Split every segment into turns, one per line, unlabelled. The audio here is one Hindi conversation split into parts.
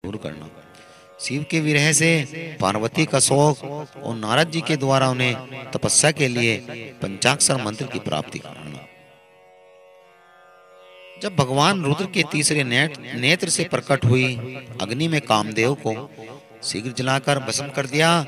दूर करना। शिव के विरह से पार्वती का शोक और नारद जी के द्वारा उन्हें तपस्या के लिए पंचाक्षर मंत्र की प्राप्ति कराना। जब भगवान रुद्र के तीसरे नेत्र से प्रकट हुई अग्नि में कामदेव को शीघ्र जलाकर भस्म कर दिया,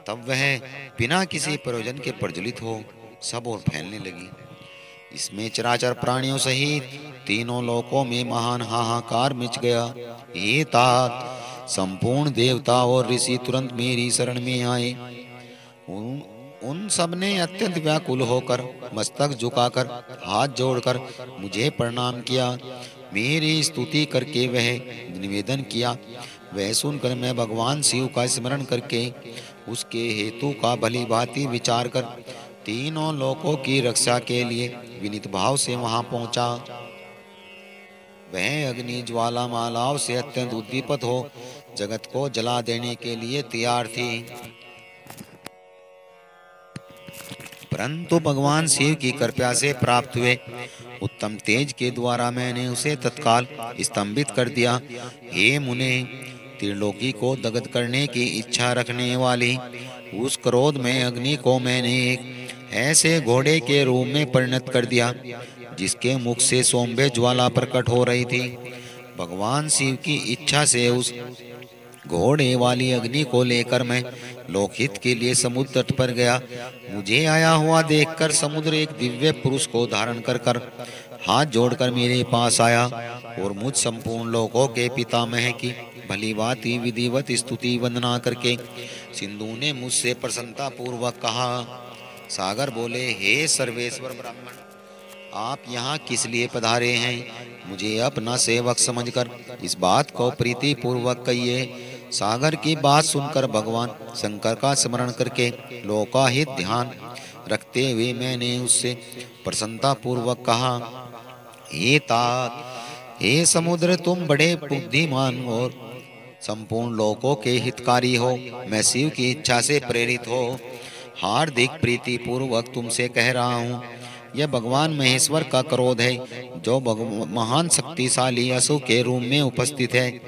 तब वह बिना किसी प्रयोजन के प्रज्वलित हो सब ओर फैलने लगी। इसमें चराचर प्राणियों सहित तीनों लोकों में महान हाहाकार मच गया। ये तात संपूर्ण देवता और ऋषि तुरंत मेरी शरण में आए। उन सब ने अत्यंत व्याकुल होकर मस्तक झुकाकर हाथ जोड़कर मुझे प्रणाम किया। मेरी स्तुति करके वह निवेदन किया। वह सुनकर मैं भगवान शिव का स्मरण करके उसके हेतु का भली भांति विचार कर तीनों लोकों की रक्षा के लिए विनीत भाव से वहां पहुंचा। वह अग्नि ज्वाला मालाओं से अत्यंत उद्दीपित हो जगत को जला देने के लिए तैयार थी, परंतु भगवान शिव की कृपा से प्राप्त हुए उत्तम तेज के द्वारा मैंने उसे तत्काल स्तंभित कर दिया। हे मुने, त्रिलोकी को दग्ध करने की इच्छा रखने वाली उस क्रोध में अग्नि को मैंने एक ऐसे घोड़े के रूप में परिणत कर दिया जिसके मुख से सोम्बे ज्वाला प्रकट हो रही थी। भगवान शिव की इच्छा से उस घोड़े वाली अग्नि को लेकर मैं लोकहित के लिए समुद्र तट पर गया। मुझे आया हुआ देखकर समुद्र एक दिव्य पुरुष को धारण कर हाथ जोड़कर मेरे पास आया और मुझ संपूर्ण लोकों के पितामह की भली भांति विधिवत स्तुति वंदना करके सिंधु ने मुझसे प्रसन्नता पूर्वक कहा। सागर बोले, हे सर्वेश्वर ब्राह्मण, आप यहाँ किस लिए पधारे हैं? मुझे अपना सेवक समझकर इस बात को प्रीति पूर्वक कहिए। सागर की बात सुनकर भगवान शंकर का स्मरण करके लोकाहित ध्यान रखते हुए मैंने उससे प्रसन्नता पूर्वक कहा, हे तात, हे समुद्र, तुम बड़े बुद्धिमान और संपूर्ण लोकों के हितकारी हो। मैं शिव की इच्छा से प्रेरित हो हार्दिक प्रीति पूर्वक तुमसे कह रहा हूँ। यह भगवान महेश्वर का क्रोध है जो महान शक्तिशाली असुर के रूप में उपस्थित है।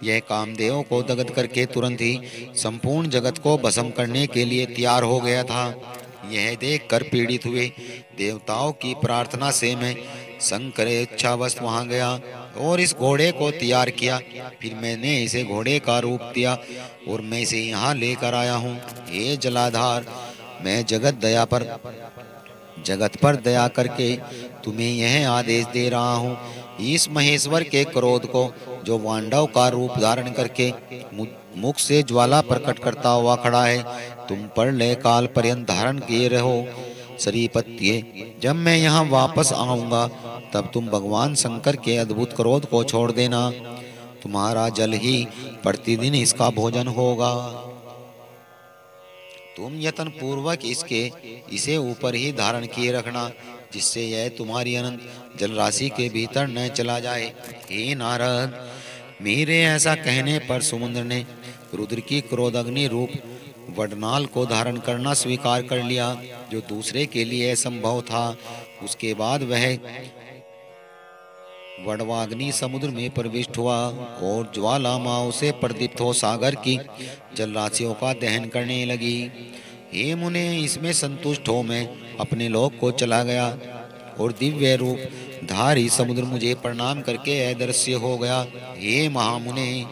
यह कामदेव को दग्ध करके तुरंत ही संपूर्ण जगत को भस्म करने के लिए तैयार हो गया था। यह देखकर पीड़ित हुए देवताओं की प्रार्थना से मैं शंकर इच्छावश वहां गया और इस घोड़े को तैयार किया। फिर मैंने इसे घोड़े का रूप दिया और मैं इसे यहाँ लेकर आया हूँ। हे जलाधार, मैं जगत पर दया करके तुम्हें यह आदेश दे रहा हूँ, इस महेश्वर के क्रोध को जो वांडव का रूप धारण करके मुख से ज्वाला प्रकट करता हुआ खड़ा है, तुम प्रलय काल पर्यंत धारण किए रहो। श्रीपत्ये, जब मैं यहाँ वापस आऊंगा तब तुम भगवान शंकर के अद्भुत क्रोध को छोड़ देना। तुम्हारा जल ही प्रतिदिन इसका भोजन होगा। तुम यत्न पूर्वक इसे ऊपर ही धारण किए रखना, जिससे यह तुम्हारी अनंत जलराशि के भीतर न चला जाए। हे नारद, मेरे ऐसा कहने पर समुद्र ने रुद्र की क्रोधाग्नि रूप वडनाल को धारण करना स्वीकार कर लिया, जो दूसरे के लिए असंभव था। उसके बाद वह वडवाग्नि समुद्र में प्रविष्ट हुआ और ज्वालामाओं से प्रदीप्त हो सागर की जलराशियों का दहन करने लगी। हे मुने, इसमें संतुष्ट हो मैं अपने लोक को चला गया और दिव्य रूप धारी समुद्र मुझे प्रणाम करके अदृश्य हो गया। हे महामुने,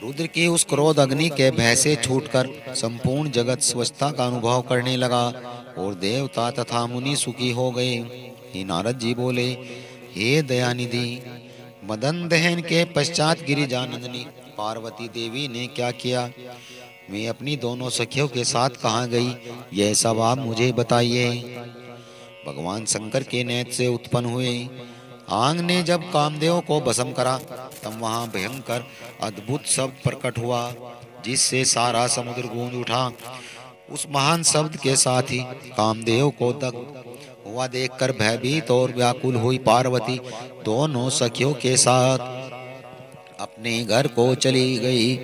रुद्र की उस क्रोध अग्नि के भय से छूटकर संपूर्ण जगत स्वच्छता का अनुभव करने लगा और देवता तथा मुनि सुखी हो गए। हे नारद जी बोले, हे दयानिधि, मदन दहन के पश्चात गिरिजानंदिनी पार्वती देवी ने क्या किया? मैं अपनी दोनों सखियों के साथ कहाँ गई, यह सब आप मुझे बताइए। भगवान शंकर के नेत्र से उत्पन्न हुए आंग ने जब कामदेव को भस्म करा, तब वहां भयंकर अद्भुत शब्द प्रकट हुआ, जिससे सारा समुद्र गूंज उठा। उस महान शब्द के साथ ही कामदेव को दग्ध हुआ देखकर भयभीत और व्याकुल हुई पार्वती दोनों सखियों के साथ अपने घर को चली गई।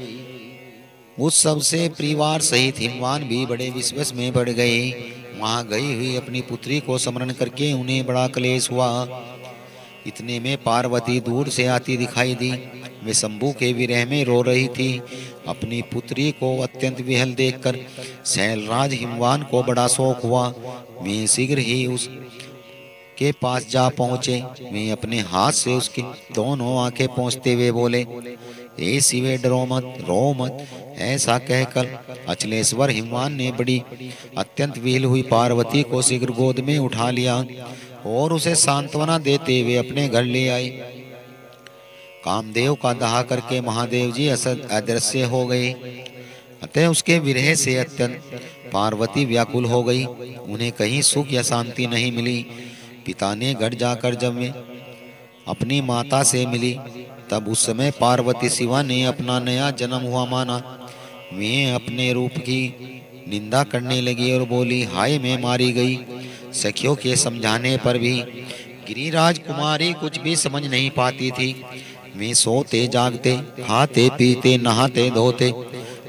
उस सब से परिवार सहित हिमवान भी बड़े विश्वास में बढ़ गए। वहां गई हुई अपनी पुत्री को स्मरण करके उन्हें बड़ा क्लेश हुआ। इतने में पार्वती दूर से आती दिखाई दी। वे शंभु के विरह में रो रही थी। अपनी पुत्री को अत्यंत विहल देखकर शैलराज हिमवान को बड़ा शोक हुआ। वे शीघ्र ही उस के पास जा पहुँचे। वे अपने हाथ से उसकी दोनों आंखें पोंछते हुए बोले, हे शिवे, डरो मत, रो मत। ऐसा कहकर अचलेश्वर हिमवान ने बड़ी अत्यंत विहल हुई पार्वती को शीघ्र गोद में उठा लिया और उसे सांत्वना देते हुए अपने घर ले आए। कामदेव का दाह करके महादेव जी अदृश्य हो गए। अतः उसके विरह से अत्यंत पार्वती व्याकुल हो गई। उन्हें कहीं सुख या शांति नहीं मिली। पिता ने घर जाकर जब वे अपनी माता से मिली तब उस समय पार्वती शिवा ने अपना नया जन्म हुआ माना। वे अपने रूप की निंदा करने लगी और बोली, हाय मैं मारी गई। सखियों के समझाने पर भी गिरिराज कुमारी कुछ भी समझ नहीं पाती थी। वे सोते जागते, खाते पीते, नहाते धोते,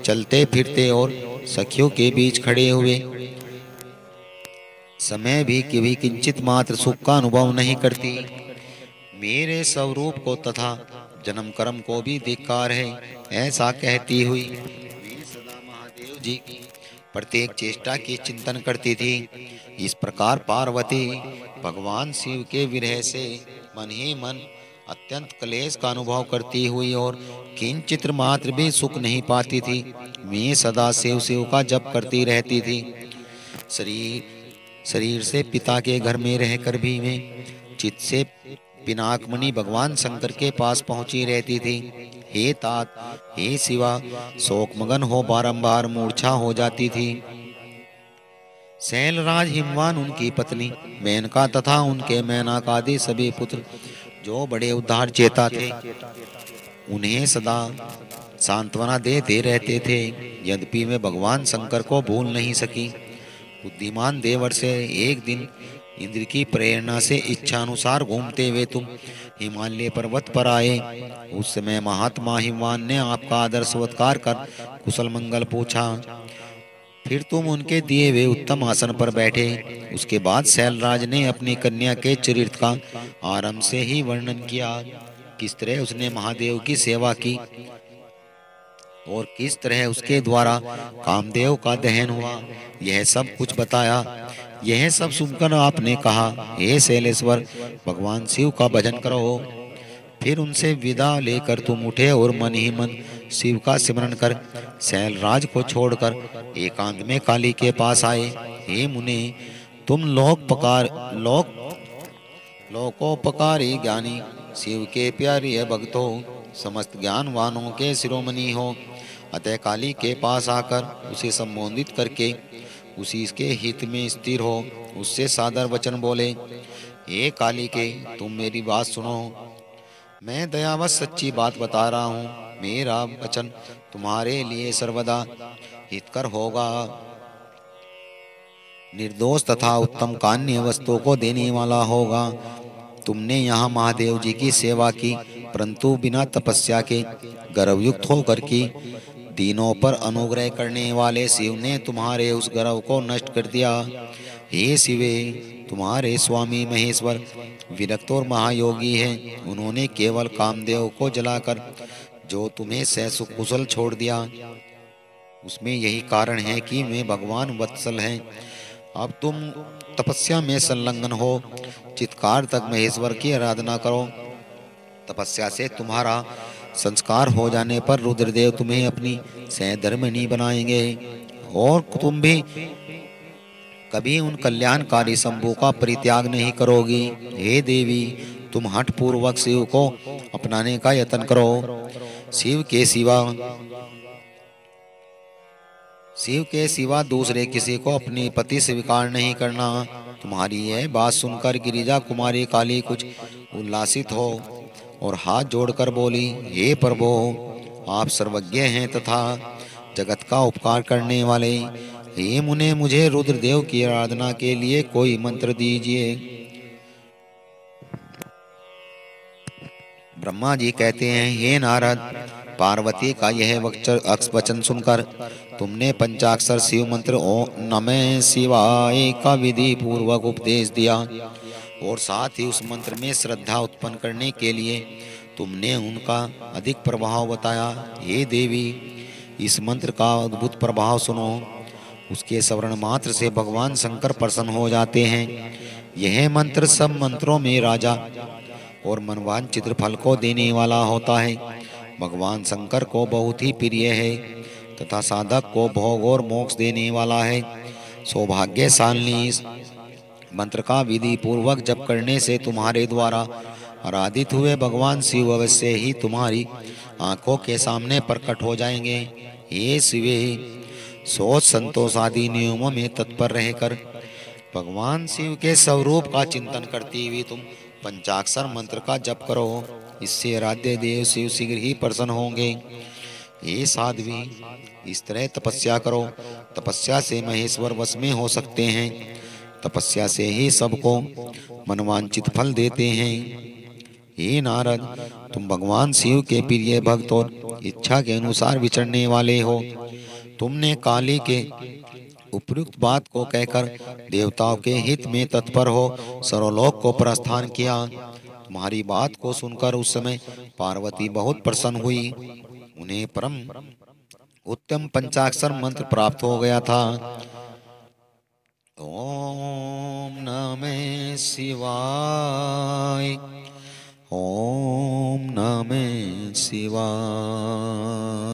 चलते फिरते और सखियों के बीच खड़े हुए समय भी कभी किंचित मात्र सुख का अनुभव नहीं करती। मेरे स्वरूप को तथा जन्म कर्म को भी धिक्कार है, ऐसा कहती हुई वे सदा महादेव जी की प्रत्येक चेष्टा की चिंतन करती थी। इस प्रकार पार्वती भगवान शिव के विरह से मन ही मन अत्यंत क्लेश का अनुभव करती हुई और किंचित मात्र भी सुख नहीं पाती थी। वे सदा शिव शिव का जप करती रहती थी। शरीर से पिता के घर में रहकर भी वे चित्त से पिनाकमणि भगवान शंकर के पास पहुंची रहती थी। हे तात, हे शिवा, शोकमगन हो बारंबार मूर्छा हो जाती थी। शैलराज हिमवान, उनकी पत्नी मेनका तथा उनके मेनक आदि सभी पुत्र जो बड़े उद्धार चेता थे, उन्हें सदा सांत्वना देते रहते थे। यद्यपि वे भगवान शंकर को भूल नहीं सकी। बुद्धिमान देवर से एक दिन इंद्र की प्रेरणा से इच्छा अनुसार घूमते हुए तुम हिमालय पर्वत पर आए। उस समय महात्मा हिमवान ने आपका आदर सत्कार कर कुशल मंगल पूछा। फिर तुम उनके दिए हुए उत्तम आसन पर बैठे। उसके बाद शैलराज ने अपनी कन्या के चरित्र का आरंभ से ही वर्णन किया। किस तरह उसने महादेव की सेवा की और किस तरह उसके द्वारा कामदेव का दहन हुआ, यह सब कुछ बताया। यह सब सुनकर आपने कहा, हे शैलेश्वर, भगवान शिव का भजन करो। फिर उनसे विदा लेकर तुम उठे और मन ही मन शिव का सिमरण कर शैलराज को छोड़कर एकांत में काली के पास आए। हे मुने, तुम लोकोपकारी ज्ञानी, शिव के प्यारे भक्तो, समस्त ज्ञानवानों के शिरोमणि हो। अतः काली के पास आकर उसे संबोधित करके उसी के हित में स्थिर हो उससे सादर वचन बोले, हे काली के, तुम मेरी बात सुनो। मैं दयावश सच्ची बात बता रहा हूँ। मेरा वचन तुम्हारे लिए सर्वदा हितकर होगा, निर्दोष तथा उत्तम कान्य वस्तुओं को देने वाला होगा। तुमने यहाँ महादेव जी की सेवा की, परंतु बिना तपस्या के गर्वयुक्त होकर की। दीनों पर अनुग्रह करने वाले शिव ने तुम्हारे उस गर्व को नष्ट कर दिया। हे शिवे, तुम्हारे स्वामी महेश्वर विरक्त और महायोगी हैं। उन्होंने केवल कामदेव को जलाकर जो तुम्हें ससुख कुशल छोड़ दिया, उसमें यही कारण है कि वे भगवान वत्सल हैं। अब तुम तपस्या में संलग्न हो, चित्कार तक महेश्वर की आराधना करो। तपस्या से तुम्हारा संस्कार हो जाने पर रुद्रदेव तुम्हें अपनी सहधर्मिणी बनाएंगे और तुम भी कभी उन कल्याणकारी शंभु का परित्याग नहीं करोगी। हे देवी, तुम हठ पूर्वक शिव को अपनाने का यत्न करो। शिव के सिवा दूसरे किसी को अपनी पति स्वीकार नहीं करना। तुम्हारी यह बात सुनकर गिरिजा कुमारी काली कुछ उल्लासित हो और हाथ जोड़कर बोली, हे प्रभो, आप सर्वज्ञ हैं तथा जगत का उपकार करने वाले। हे मुने, मुझे रुद्रदेव की आराधना के लिए कोई मंत्र दीजिए। ब्रह्मा जी कहते हैं, हे नारद, पार्वती का यह वचन सुनकर तुमने पंचाक्षर शिव मंत्र ओम नमः शिवाय का विधि पूर्वक उपदेश दिया और साथ ही उस मंत्र में श्रद्धा उत्पन्न करने के लिए तुमने उनका अधिक प्रभाव बताया। हे देवी, इस मंत्र का अद्भुत प्रभाव सुनो। उसके श्रवण मात्र से भगवान शंकर प्रसन्न हो जाते हैं। यह मंत्र सब मंत्रों में राजा और मनवांचित फल को देने वाला होता है। भगवान शंकर को बहुत ही प्रिय है तथा साधक को भोग और मोक्ष देने वाला है। सौभाग्यशालिनी, इस मंत्र का विधि पूर्वक जप करने से तुम्हारे द्वारा आराधित हुए भगवान शिव अवश्य ही तुम्हारी आंखों के सामने प्रकट हो जाएंगे। हे शिवे, सोच संतोष आदि नियमों में तत्पर रहकर भगवान शिव के स्वरूप का चिंतन करती हुई तुम पंचाक्षर मंत्र का जप करो। इससे आराध्य देव शिव शीघ्र ही प्रसन्न होंगे। हे साध्वी, इस तरह तपस्या करो। तपस्या से महेश्वर वश में हो सकते हैं। तपस्या से ही सबको मनवांचित फल देते हैं। हे नारद, तुम भगवान शिव के प्रिय भक्त और इच्छा के अनुसार विचरने वाले हो। तुमने काली के उपयुक्त बात को कहकर देवताओं के हित में तत्पर हो सर्वलोक को प्रस्थान किया। तुम्हारी बात को सुनकर उस समय पार्वती बहुत प्रसन्न हुई। उन्हें परम उत्तम पंचाक्षर मंत्र प्राप्त हो गया था। ओम नमः शिवाय। ओम नमः शिवाय।